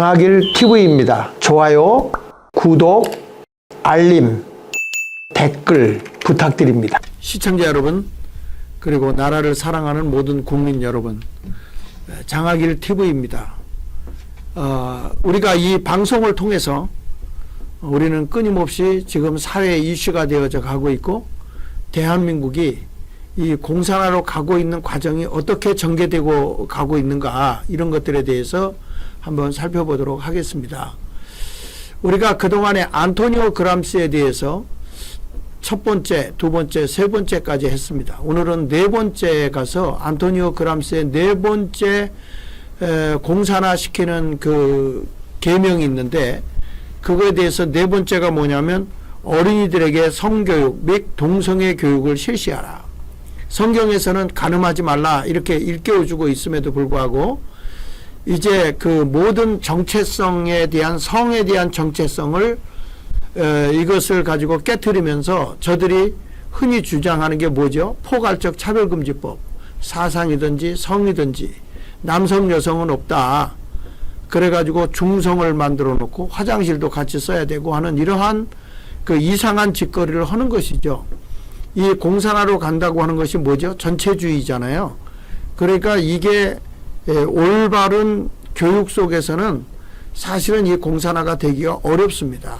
장하길 TV입니다. 좋아요, 구독, 알림, 댓글 부탁드립니다. 시청자 여러분, 그리고 나라를 사랑하는 모든 국민 여러분, 장하길 TV입니다. 우리가 이 방송을 통해서 우리는 끊임없이 지금 사회 이슈가 되어져 가고 있고, 대한민국이 이 공산화로 가고 있는 과정이 어떻게 전개되고 가고 있는가, 이런 것들에 대해서 한번 살펴보도록 하겠습니다. 우리가 그동안에 안토니오 그람시에 대해서 첫 번째, 두 번째, 세 번째까지 했습니다. 오늘은 네 번째에 가서 안토니오 그람시의 네 번째 공산화 시키는 그 계명이 있는데, 그거에 대해서 네 번째가 뭐냐면 어린이들에게 성교육 및 동성애 교육을 실시하라. 성경에서는 간음하지 말라 이렇게 일깨워주고 있음에도 불구하고 이제 그 모든 정체성에 대한, 성에 대한 정체성을 이것을 가지고 깨트리면서 저들이 흔히 주장하는 게 뭐죠? 포괄적 차별금지법, 사상이든지 성이든지 남성 여성은 없다. 그래가지고 중성을 만들어 놓고 화장실도 같이 써야 되고 하는 이러한 그 이상한 짓거리를 하는 것이죠. 이 공산화로 간다고 하는 것이 뭐죠? 전체주의잖아요. 그러니까 이게 올바른 교육 속에서는 사실은 이 공산화가 되기가 어렵습니다.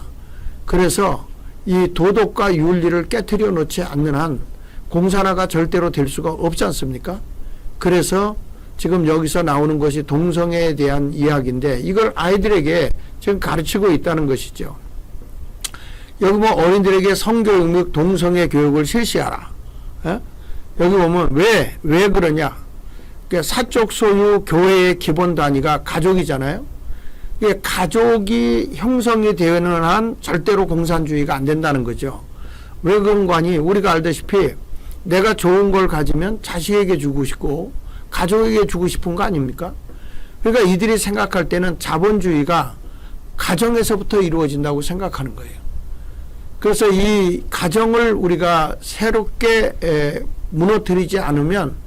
그래서 이 도덕과 윤리를 깨트려 놓지 않는 한 공산화가 절대로 될 수가 없지 않습니까? 그래서 지금 여기서 나오는 것이 동성애에 대한 이야기인데, 이걸 아이들에게 지금 가르치고 있다는 것이죠. 여기 뭐 어린이들에게 성교육 및 동성애 교육을 실시하라. 에? 여기 보면 왜 그러냐? 그러니까 사적 소유 교회의 기본 단위가 가족이잖아요. 이게 가족이 형성이 되는 한 절대로 공산주의가 안 된다는 거죠. 왜 그런 거 아니? 우리가 알다시피 내가 좋은 걸 가지면 자식에게 주고 싶고 가족에게 주고 싶은 거 아닙니까? 그러니까 이들이 생각할 때는 자본주의가 가정에서부터 이루어진다고 생각하는 거예요. 그래서 이 가정을 우리가 새롭게 무너뜨리지 않으면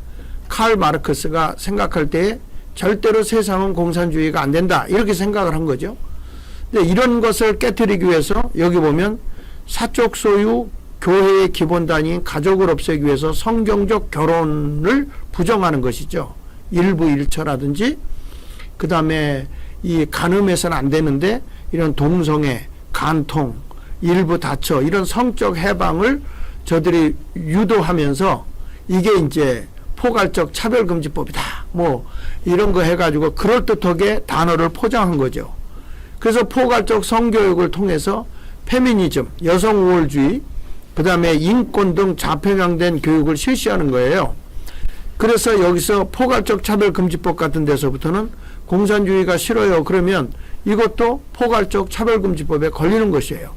칼 마르크스가 생각할 때 절대로 세상은 공산주의가 안 된다, 이렇게 생각을 한 거죠. 근데 이런 것을 깨트리기 위해서 여기 보면 사적 소유 교회의 기본 단위인 가족을 없애기 위해서 성경적 결혼을 부정하는 것이죠. 일부 일처라든지, 그 다음에 이 간음해서는 안 되는데 이런 동성애, 간통, 일부 다처, 이런 성적 해방을 저들이 유도하면서 이게 이제 포괄적 차별금지법이다, 뭐 이런 거 해가지고 그럴듯하게 단어를 포장한 거죠. 그래서 포괄적 성교육을 통해서 페미니즘, 여성 우월주의, 그 다음에 인권 등 좌편향된 교육을 실시하는 거예요. 그래서 여기서 포괄적 차별금지법 같은 데서부터는 공산주의가 싫어요, 그러면 이것도 포괄적 차별금지법에 걸리는 것이에요.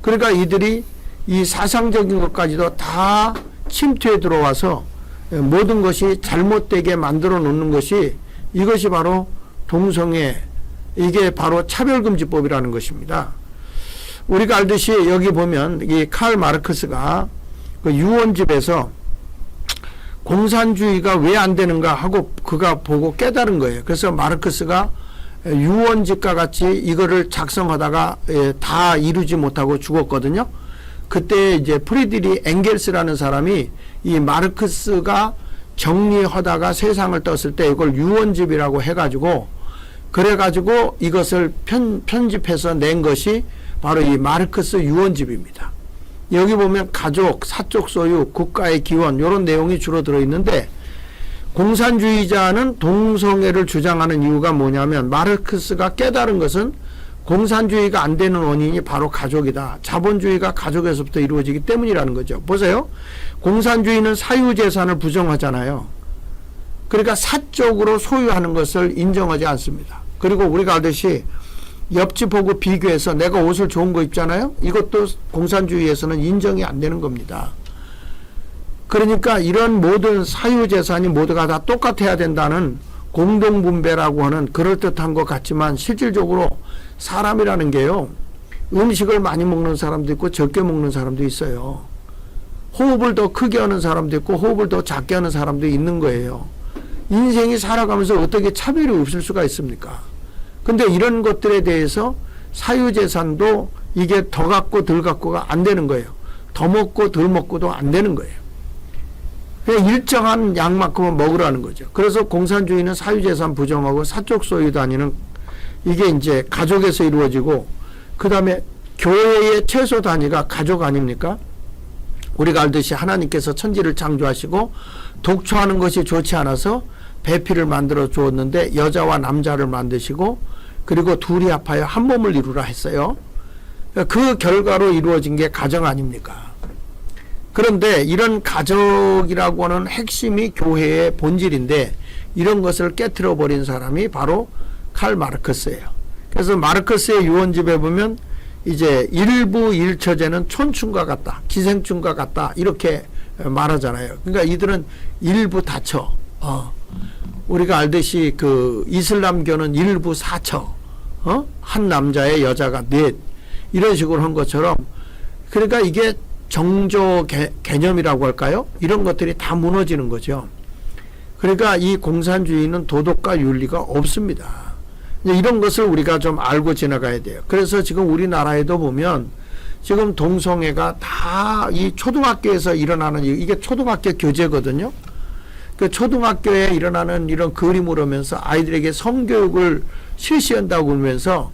그러니까 이들이 이 사상적인 것까지도 다 침투해 들어와서 모든 것이 잘못되게 만들어 놓는 것이, 이것이 바로 동성애, 이게 바로 차별금지법이라는 것입니다. 우리가 알듯이 여기 보면 이 칼 마르크스가 그 유언집에서 공산주의가 왜 안 되는가 하고 그가 보고 깨달은 거예요. 그래서 마르크스가 유언집과 같이 이거를 작성하다가 다 이루지 못하고 죽었거든요. 그때 이제 프리드리 엥겔스라는 사람이 이 마르크스가 정리하다가 세상을 떴을 때 이걸 유언집이라고 해가지고, 그래가지고 이것을 편집해서 낸 것이 바로 이 마르크스 유언집입니다. 여기 보면 가족, 사적 소유, 국가의 기원, 이런 내용이 주로 들어있는데, 공산주의자는 동성애를 주장하는 이유가 뭐냐면, 마르크스가 깨달은 것은 공산주의가 안 되는 원인이 바로 가족이다. 자본주의가 가족에서부터 이루어지기 때문이라는 거죠. 보세요. 공산주의는 사유재산을 부정하잖아요. 그러니까 사적으로 소유하는 것을 인정하지 않습니다. 그리고 우리가 알듯이 옆집하고 비교해서 내가 옷을 좋은 거 입잖아요. 이것도 공산주의에서는 인정이 안 되는 겁니다. 그러니까 이런 모든 사유재산이 모두가 다 똑같아야 된다는 공동분배라고 하는 그럴듯한 것 같지만, 실질적으로 사람이라는 게요, 음식을 많이 먹는 사람도 있고 적게 먹는 사람도 있어요. 호흡을 더 크게 하는 사람도 있고 호흡을 더 작게 하는 사람도 있는 거예요. 인생이 살아가면서 어떻게 차별이 없을 수가 있습니까? 근데 이런 것들에 대해서 사유재산도 이게 더 갖고 덜 갖고가 안 되는 거예요. 더 먹고 덜 먹고도 안 되는 거예요. 일정한 양만큼은 먹으라는 거죠. 그래서 공산주의는 사유재산 부정하고 사적 소유 단위는 이게 이제 가족에서 이루어지고, 그 다음에 교회의 최소 단위가 가족 아닙니까? 우리가 알듯이 하나님께서 천지를 창조하시고 독초하는 것이 좋지 않아서 배필을 만들어 주었는데 여자와 남자를 만드시고, 그리고 둘이 합하여 한 몸을 이루라 했어요. 그 결과로 이루어진 게 가정 아닙니까? 그런데 이런 가족이라고 하는 핵심이 교회의 본질인데 이런 것을 깨트려 버린 사람이 바로 칼 마르크스예요. 그래서 마르크스의 유언집에 보면 이제 일부 일처제는 촌충과 같다, 기생충과 같다, 이렇게 말하잖아요. 그러니까 이들은 일부 다처, 우리가 알듯이 그 이슬람교는 일부 사처, 한 남자의 여자가 넷, 이런 식으로 한 것처럼, 그러니까 이게 정조 개념이라고 할까요? 이런 것들이 다 무너지는 거죠. 그러니까 이 공산주의는 도덕과 윤리가 없습니다. 이런 것을 우리가 좀 알고 지나가야 돼요. 그래서 지금 우리나라에도 보면 지금 동성애가 다 이 초등학교에서 일어나는, 이게 초등학교 교재거든요. 그 초등학교에 일어나는 이런 그림을 하면서 아이들에게 성교육을 실시한다고 그러면서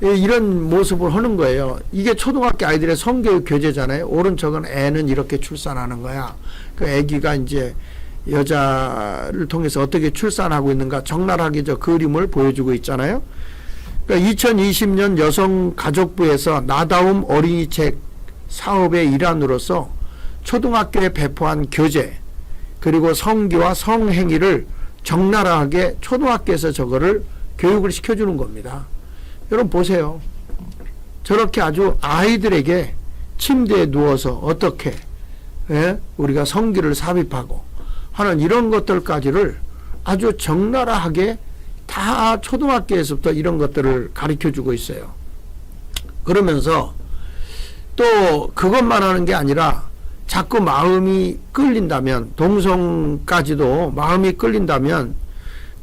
이런 모습을 하는 거예요. 이게 초등학교 아이들의 성교육 교재잖아요. 오른쪽은 애는 이렇게 출산하는 거야. 그 애기가 이제 여자를 통해서 어떻게 출산하고 있는가 적나라하게 저 그림을 보여주고 있잖아요. 그러니까 2020년 여성가족부에서 나다움 어린이책 사업의 일환으로서 초등학교에 배포한 교재, 그리고 성기와 성행위를 적나라하게 초등학교에서 저거를 교육을 시켜주는 겁니다. 여러분 보세요. 저렇게 아주 아이들에게 침대에 누워서 어떻게 우리가 성기를 삽입하고 하는 이런 것들까지를 아주 적나라하게 다 초등학교에서부터 이런 것들을 가르쳐주고 있어요. 그러면서 또 그것만 하는 게 아니라 자꾸 마음이 끌린다면, 동성까지도 마음이 끌린다면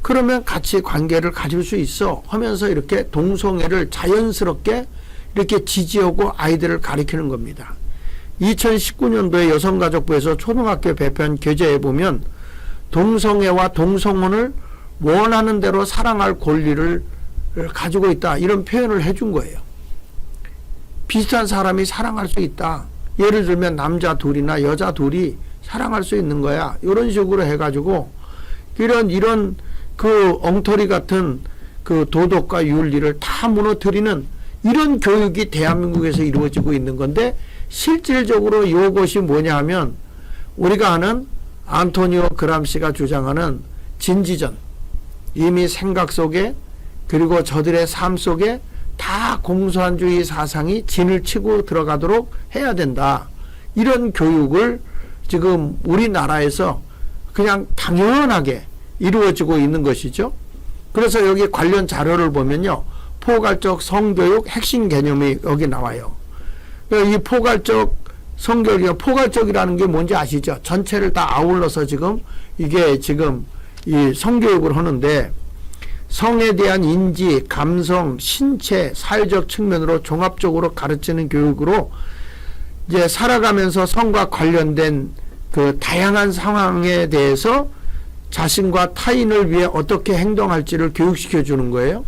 그러면 같이 관계를 가질 수 있어 하면서 이렇게 동성애를 자연스럽게 이렇게 지지하고 아이들을 가르치는 겁니다. 2019년도에 여성가족부에서 초등학교 배포한 교재에 보면 동성애와 동성혼을 원하는 대로 사랑할 권리를 가지고 있다, 이런 표현을 해준 거예요. 비슷한 사람이 사랑할 수 있다. 예를 들면 남자 둘이나 여자 둘이 사랑할 수 있는 거야. 이런 식으로 해가지고 이런 그 엉터리 같은 그 도덕과 윤리를 다 무너뜨리는 이런 교육이 대한민국에서 이루어지고 있는 건데, 실질적으로 이것이 뭐냐 하면 우리가 아는 안토니오 그람시가 주장하는 진지전, 이미 생각 속에 그리고 저들의 삶 속에 다 공산주의 사상이 진을 치고 들어가도록 해야 된다. 이런 교육을 지금 우리나라에서 그냥 당연하게 이루어지고 있는 것이죠. 그래서 여기 관련 자료를 보면요, 포괄적 성교육 핵심 개념이 여기 나와요. 이 포괄적 성교육, 포괄적이라는 게 뭔지 아시죠? 전체를 다 아울러서 지금 이게 지금 이 성교육을 하는데, 성에 대한 인지, 감성, 신체, 사회적 측면으로 종합적으로 가르치는 교육으로 이제 살아가면서 성과 관련된 그 다양한 상황에 대해서 자신과 타인을 위해 어떻게 행동할지를 교육시켜 주는 거예요.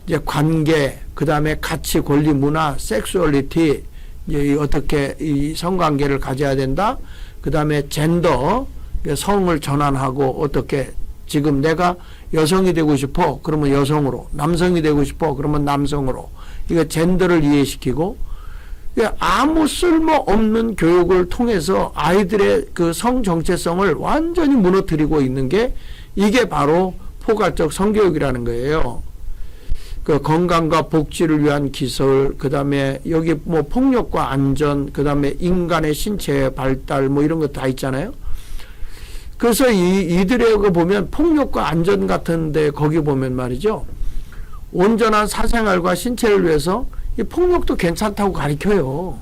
이제 관계, 그 다음에 가치, 권리, 문화, 섹슈얼리티, 이제 어떻게 이 성관계를 가져야 된다. 그 다음에 젠더, 성을 전환하고 어떻게 지금 내가 여성이 되고 싶어 그러면 여성으로, 남성이 되고 싶어 그러면 남성으로, 이거 젠더를 이해시키고, 아무 쓸모없는 교육을 통해서 아이들의 그 성 정체성을 완전히 무너뜨리고 있는 게 이게 바로 포괄적 성교육이라는 거예요. 그 건강과 복지를 위한 기술, 그 다음에 여기 뭐 폭력과 안전, 그 다음에 인간의 신체 발달 뭐 이런 거 다 있잖아요. 그래서 이들의 거 보면 폭력과 안전 같은데 거기 보면 말이죠, 온전한 사생활과 신체를 위해서 이 폭력도 괜찮다고 가르쳐요.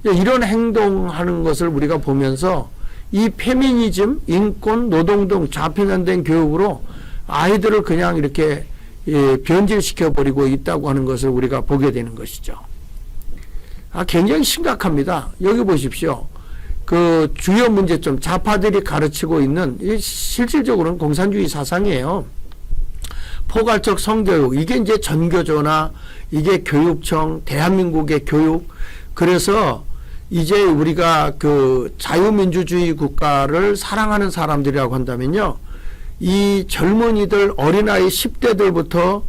이런 행동하는 것을 우리가 보면서 이 페미니즘, 인권, 노동 등 좌편향된 교육으로 아이들을 그냥 이렇게 변질시켜버리고 있다고 하는 것을 우리가 보게 되는 것이죠. 굉장히 심각합니다. 여기 보십시오. 그 주요 문제점, 좌파들이 가르치고 있는 실질적으로는 공산주의 사상이에요. 포괄적 성교육, 이게 이제 전교조나 이게 교육청, 대한민국의 교육. 그래서 이제 우리가 그 자유민주주의 국가를 사랑하는 사람들이라고 한다면요, 이 젊은이들, 어린아이 10대들부터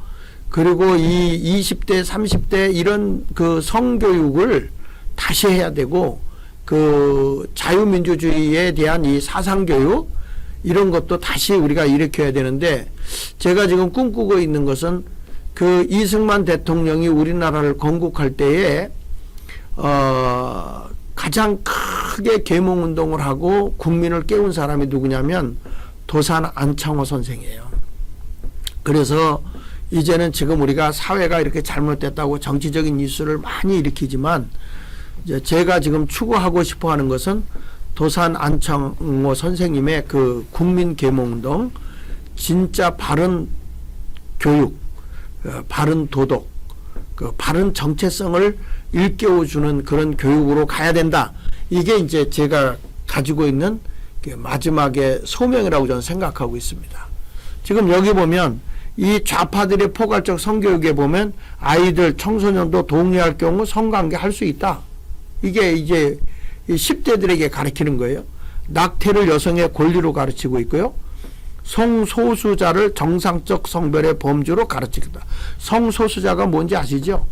그리고 이 20대, 30대 이런 그 성교육을 다시 해야 되고, 그 자유민주주의에 대한 이 사상교육 이런 것도 다시 우리가 일으켜야 되는데, 제가 지금 꿈꾸고 있는 것은 그 이승만 대통령이 우리나라를 건국할 때에 가장 크게 계몽운동을 하고 국민을 깨운 사람이 누구냐면 도산 안창호 선생이에요. 그래서 이제는 지금 우리가 사회가 이렇게 잘못됐다고 정치적인 이슈를 많이 일으키지만, 이제 제가 지금 추구하고 싶어 하는 것은 도산 안창호 선생님의 그 국민 계몽운동, 진짜 바른 교육, 바른 도덕, 그 바른 정체성을 일깨워주는 그런 교육으로 가야 된다. 이게 이제 제가 가지고 있는 마지막의 소명이라고 저는 생각하고 있습니다. 지금 여기 보면 이 좌파들의 포괄적 성교육에 보면 아이들, 청소년도 동의할 경우 성관계 할 수 있다. 이게 이제 10대들에게 가르치는 거예요. 낙태를 여성의 권리로 가르치고 있고요. 성소수자를 정상적 성별의 범주로 가르치겠다. 성소수자가 뭔지 아시죠?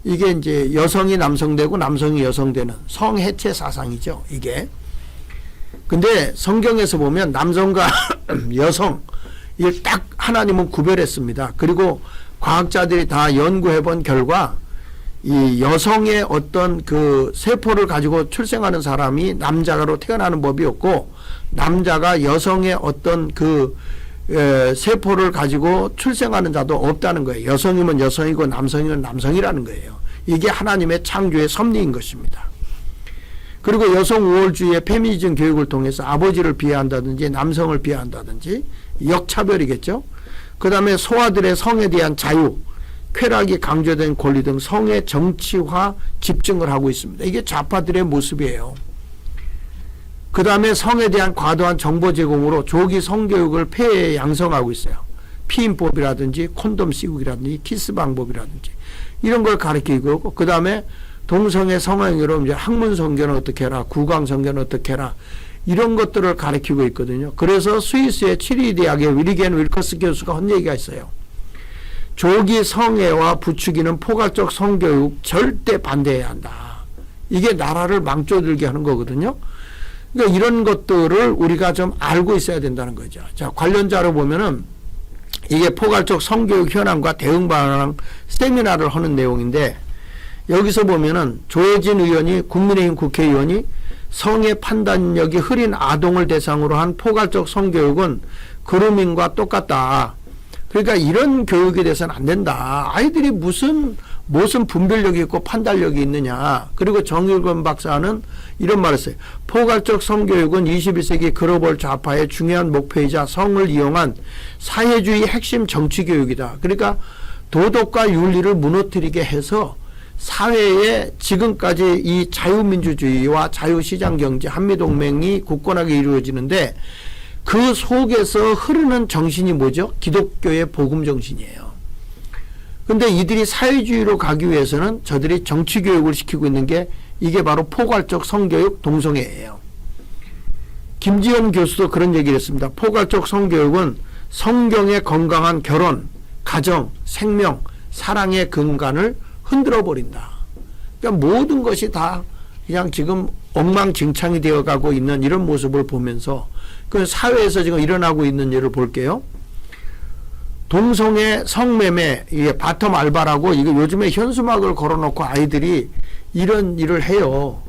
이게 이제 여성이 남성 되고 남성이 여성 되는 성해체 사상이죠, 이게. 근데 성경에서 보면 남성과 여성, 이걸 딱 하나님은 구별했습니다. 그리고 과학자들이 다 연구해 본 결과 이 여성의 어떤 그 세포를 가지고 출생하는 사람이 남자로 태어나는 법이 없고, 남자가 여성의 어떤 그 세포를 가지고 출생하는 자도 없다는 거예요. 여성이면 여성이고 남성이면 남성이라는 거예요. 이게 하나님의 창조의 섭리인 것입니다. 그리고 여성 우월주의의 페미니즘 교육을 통해서 아버지를 비하한다든지 남성을 비하한다든지 역차별이겠죠. 그 다음에 소아들의 성에 대한 자유, 쾌락이 강조된 권리 등 성의 정치화 집중을 하고 있습니다. 이게 좌파들의 모습이에요. 그 다음에 성에 대한 과도한 정보 제공으로 조기 성교육을 폐해 양성하고 있어요. 피임법이라든지 콘돔 씌우기라든지 키스 방법이라든지 이런 걸 가르치고 있고, 그 다음에 동성애 성행위로 이제 학문 성견은 어떻게 해라, 구강 성견은 어떻게 해라, 이런 것들을 가르치고 있거든요. 그래서 스위스의 치리 대학의 위리겐 윌커스 교수가 한 얘기가 있어요. 조기 성애와 부추기는 포괄적 성교육 절대 반대해야 한다. 이게 나라를 망쳐들게 하는 거거든요. 그러니까 이런 것들을 우리가 좀 알고 있어야 된다는 거죠. 자, 관련자로 보면은 이게 포괄적 성교육 현황과 대응 방안 세미나를 하는 내용인데, 여기서 보면은 조혜진 의원이, 국민의힘 국회의원이 성의 판단력이 흐린 아동을 대상으로 한 포괄적 성교육은 그루밍과 똑같다. 그러니까 이런 교육에 대해서는 안 된다. 아이들이 무슨 분별력이 있고 판단력이 있느냐. 그리고 정일권 박사는 이런 말을 했어요. 포괄적 성교육은 21세기 글로벌 좌파의 중요한 목표이자 성을 이용한 사회주의 핵심 정치교육이다. 그러니까 도덕과 윤리를 무너뜨리게 해서 사회에 지금까지 이 자유민주주의와 자유시장경제 한미동맹이 굳건하게 이루어지는데, 그 속에서 흐르는 정신이 뭐죠? 기독교의 복음 정신이에요. 근데 이들이 사회주의로 가기 위해서는 저들이 정치교육을 시키고 있는 게 이게 바로 포괄적 성교육 동성애예요. 김지현 교수도 그런 얘기를 했습니다. 포괄적 성교육은 성경의 건강한 결혼, 가정, 생명, 사랑의 근간을 흔들어 버린다. 그러니까 모든 것이 다 그냥 지금 엉망진창이 되어가고 있는 이런 모습을 보면서 그 사회에서 지금 일어나고 있는 일을 볼게요. 동성애 성매매, 이게 바텀 알바라고, 이게 요즘에 현수막을 걸어놓고 아이들이 이런 일을 해요.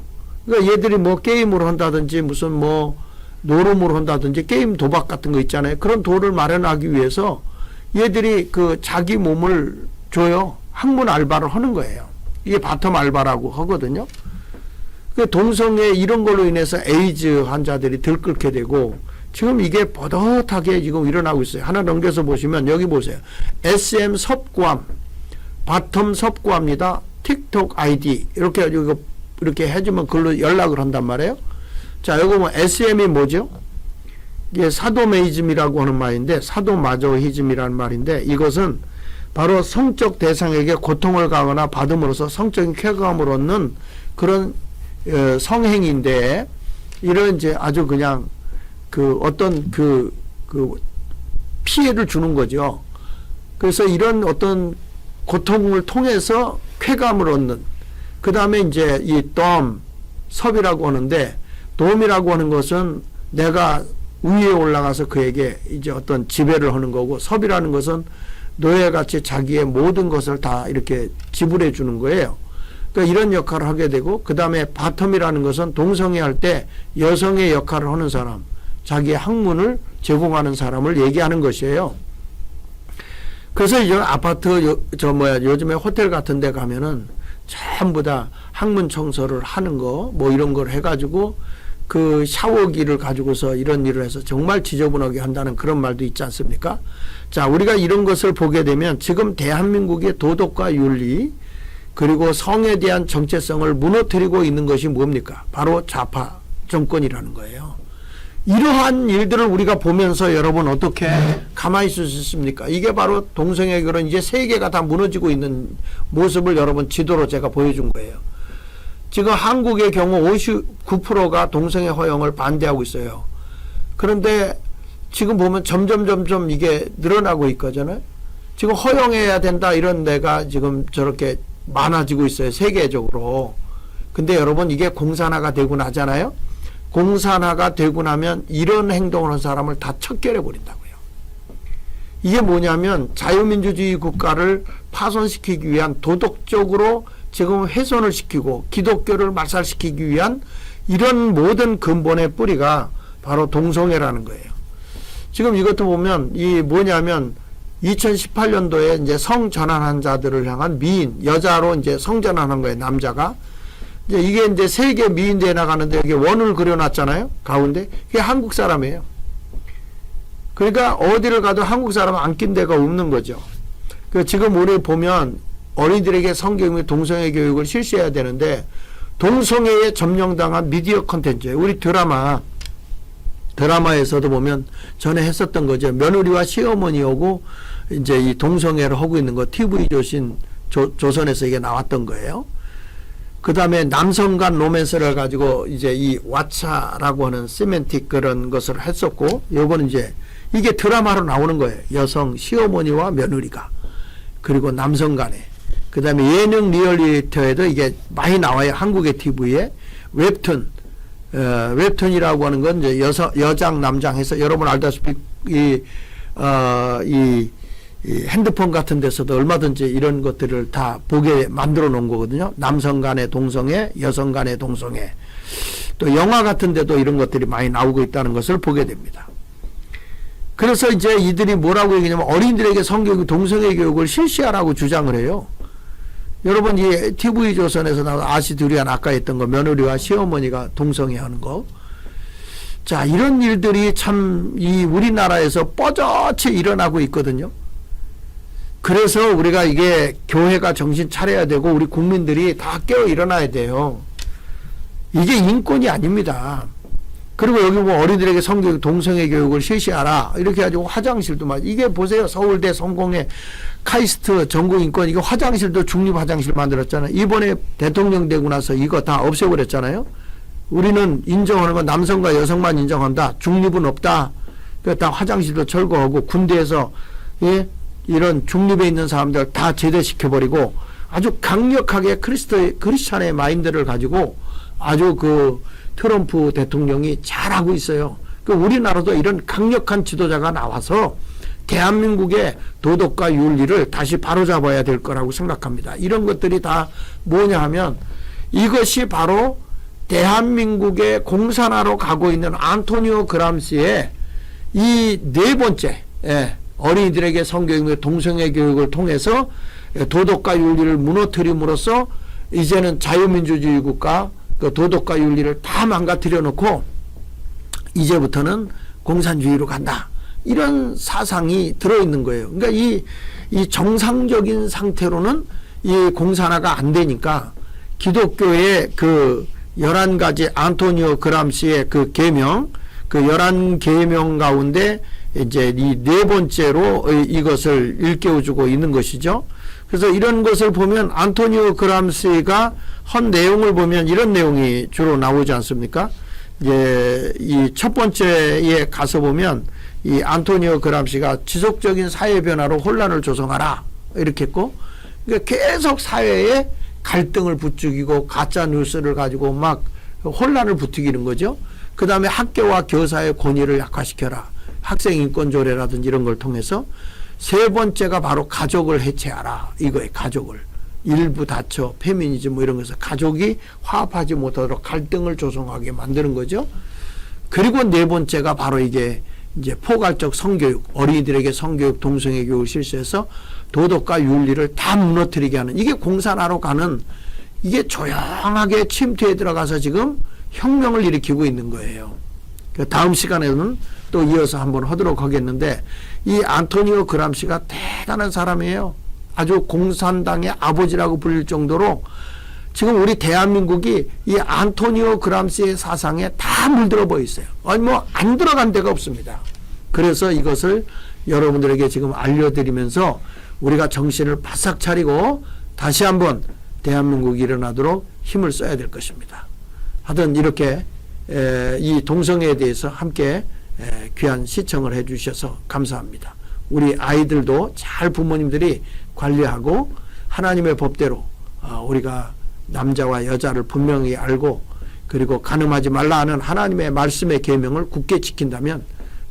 그러니까 얘들이 뭐 게임을 한다든지 무슨 뭐 노름을 한다든지 게임 도박 같은 거 있잖아요. 그런 돈을 마련하기 위해서 얘들이 그 자기 몸을 줘요. 학문 알바를 하는 거예요. 이게 바텀 알바라고 하거든요. 그 동성애 이런 걸로 인해서 에이즈 환자들이 들끓게 되고, 지금 이게 버젓하게 지금 일어나고 있어요. 하나 넘겨서 보시면 여기 보세요. SM 섭구함, 바텀 섭구합니다. 틱톡 아이디 이렇게 해주면 그걸로 연락을 한단 말이에요. 자, 여기 보면 SM이 뭐죠? 이게 사도메이즘이라고 하는 말인데, 사도마조히즘이라는 말인데, 이것은 바로 성적 대상에게 고통을 가거나 받음으로써 성적인 쾌감을 얻는 그런 성행인데, 이런 이제 아주 그냥 그 어떤 그 피해를 주는 거죠. 그래서 이런 어떤 고통을 통해서 쾌감을 얻는, 그 다음에 이제 이 섭이라고 하는데, 돔이라고 하는 것은 내가 위에 올라가서 그에게 이제 어떤 지배를 하는 거고, 섭이라는 것은 노예같이 자기의 모든 것을 다 이렇게 지불해 주는 거예요. 그러니까 이런 역할을 하게 되고, 그 다음에 바텀이라는 것은 동성애 할 때 여성의 역할을 하는 사람, 자기의 학문을 제공하는 사람을 얘기하는 것이에요. 그래서 이제 아파트 요즘에 호텔 같은 데 가면은 전부 다 학문 청소를 하는 거 뭐 이런 걸 해가지고 그 샤워기를 가지고서 이런 일을 해서 정말 지저분하게 한다는 그런 말도 있지 않습니까? 자, 우리가 이런 것을 보게 되면 지금 대한민국의 도덕과 윤리 그리고 성에 대한 정체성을 무너뜨리고 있는 것이 뭡니까? 바로 좌파 정권이라는 거예요. 이러한 일들을 우리가 보면서 여러분 어떻게 가만히 있을 수 있습니까? 이게 바로 동성애 결혼 이제 세계가 다 무너지고 있는 모습을 여러분 지도로 제가 보여준 거예요. 지금 한국의 경우 59%가 동성애 허용을 반대하고 있어요. 그런데 지금 보면 점점 이게 늘어나고 있거든요. 지금 허용해야 된다 이런 데가 지금 저렇게 많아지고 있어요. 세계적으로. 근데 여러분 이게 공산화가 되고 나잖아요. 공산화가 되고 나면 이런 행동을 한 사람을 다 척결해 버린다고요. 이게 뭐냐면 자유민주주의 국가를 파손시키기 위한 도덕적으로 지금 훼손을 시키고 기독교를 말살시키기 위한 이런 모든 근본의 뿌리가 바로 동성애라는 거예요. 지금 이것도 보면 이 뭐냐면 2018년도에 이제 성전환한 자들을 향한 미인, 여자로 이제 성전환한 거예요, 남자가. 이제 이게 이제 세계 미인대회 나가는데 여기 원을 그려놨잖아요, 가운데. 그게 한국 사람이에요. 그러니까 어디를 가도 한국 사람 안 낀 데가 없는 거죠. 그 지금 우리 보면 어린이들에게 성교육 및 동성애 교육을 실시해야 되는데 동성애에 점령당한 미디어 콘텐츠예요. 우리 드라마에서도 보면 전에 했었던 거죠. 며느리와 시어머니 오고 이제 이 동성애를 하고 있는 거 TV 조선에서 이게 나왔던 거예요. 그 다음에 남성 간 로맨스를 가지고 이제 이 왓챠라고 하는 시멘틱 그런 것을 했었고, 요거는 이제 이게 드라마로 나오는 거예요. 여성 시어머니와 며느리가. 그리고 남성 간에. 그 다음에 예능 리얼리티에도 이게 많이 나와요. 한국의 TV에. 웹툰이라고 하는 건 이제 여장, 남장 해서 여러분 알다시피 이 핸드폰 같은 데서도 얼마든지 이런 것들을 다 보게 만들어 놓은 거거든요. 남성 간의 동성애, 여성 간의 동성애. 또 영화 같은 데도 이런 것들이 많이 나오고 있다는 것을 보게 됩니다. 그래서 이제 이들이 뭐라고 얘기냐면 어린이들에게 성교육, 동성애 교육을 실시하라고 주장을 해요. 여러분 이 TV조선에서 나온 아시드리안 아까 했던 거 며느리와 시어머니가 동성애 하는 거. 자, 이런 일들이 참 이 우리나라에서 뻗어치 일어나고 있거든요. 그래서 우리가 이게 교회가 정신 차려야 되고 우리 국민들이 다 깨어 일어나야 돼요. 이게 인권이 아닙니다. 그리고 여기 뭐 어린이들에게 성교육, 동성애 교육을 실시하라 이렇게 가지고 화장실도 막 이게 보세요. 서울대 성공회 카이스트 전국인권 이거 화장실도 중립 화장실 만들었잖아요. 이번에 대통령 되고 나서 이거 다 없애버렸잖아요. 우리는 인정하는 건 남성과 여성만 인정한다. 중립은 없다. 그래서 다 화장실도 철거하고 군대에서 예? 이런 중립에 있는 사람들 다 제대시켜버리고 아주 강력하게 크리스찬의 마인드를 가지고 아주 그 트럼프 대통령이 잘하고 있어요. 그 우리나라도 이런 강력한 지도자가 나와서 대한민국의 도덕과 윤리를 다시 바로잡아야 될 거라고 생각합니다. 이런 것들이 다 뭐냐 하면 이것이 바로 대한민국의 공산화로 가고 있는 안토니오 그람시의 이 네 번째 어린이들에게 성교육 및 동성애 교육을 통해서 도덕과 윤리를 무너뜨림으로써 이제는 자유민주주의 국가 그 도덕과 윤리를 다 망가뜨려 놓고 이제부터는 공산주의로 간다. 이런 사상이 들어있는 거예요. 그러니까 이 정상적인 상태로는 이 공산화가 안 되니까 기독교의 그 11가지 안토니오 그람시의 그 계명, 그 11계명 가운데 이제 이 네 번째로 이것을 일깨워주고 있는 것이죠. 그래서 이런 것을 보면 안토니오 그람시가 한 내용을 보면 이런 내용이 주로 나오지 않습니까? 이제 이 첫 번째에 가서 보면 이 안토니오 그람시가 지속적인 사회 변화로 혼란을 조성하라 이렇게 했고, 그러니까 계속 사회에 갈등을 부추기고 가짜 뉴스를 가지고 막 혼란을 부추기는 거죠. 그 다음에 학교와 교사의 권위를 약화시켜라. 학생 인권 조례라든지 이런 걸 통해서. 세 번째가 바로 가족을 해체하라. 이거예요. 가족을. 일부 다처, 페미니즘 뭐 이런 것에서 가족이 화합하지 못하도록 갈등을 조성하게 만드는 거죠. 그리고 네 번째가 바로 이게 이제 포괄적 성교육, 어린이들에게 성교육, 동성애 교육을 실시해서 도덕과 윤리를 다 무너뜨리게 하는, 이게 공산화로 가는, 이게 조용하게 침투에 들어가서 지금 혁명을 일으키고 있는 거예요. 다음 시간에는 또 이어서 한번 하도록 하겠는데, 이 안토니오 그람시가 대단한 사람이에요. 아주 공산당의 아버지라고 불릴 정도로 지금 우리 대한민국이 이 안토니오 그람시의 사상에 다 물들어 보여 있어요. 아니 뭐 안 들어간 데가 없습니다. 그래서 이것을 여러분들에게 지금 알려드리면서 우리가 정신을 바싹 차리고 다시 한번 대한민국이 일어나도록 힘을 써야 될 것입니다. 하여튼 이렇게 이 동성애에 대해서 함께 귀한 시청을 해 주셔서 감사합니다. 우리 아이들도 잘 부모님들이 관리하고 하나님의 법대로 우리가 남자와 여자를 분명히 알고, 그리고 간음하지 말라 하는 하나님의 말씀의 계명을 굳게 지킨다면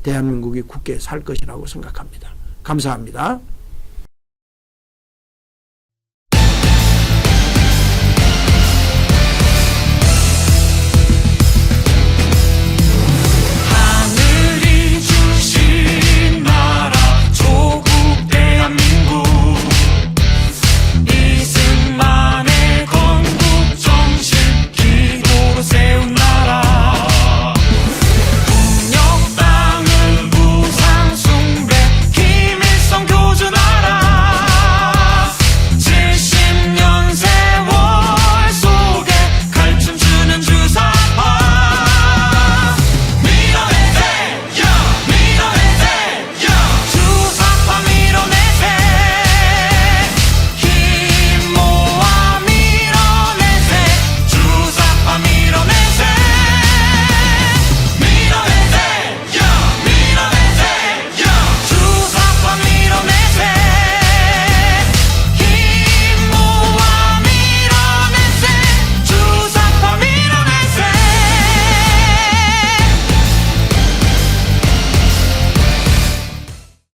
대한민국이 굳게 살 것이라고 생각합니다. 감사합니다.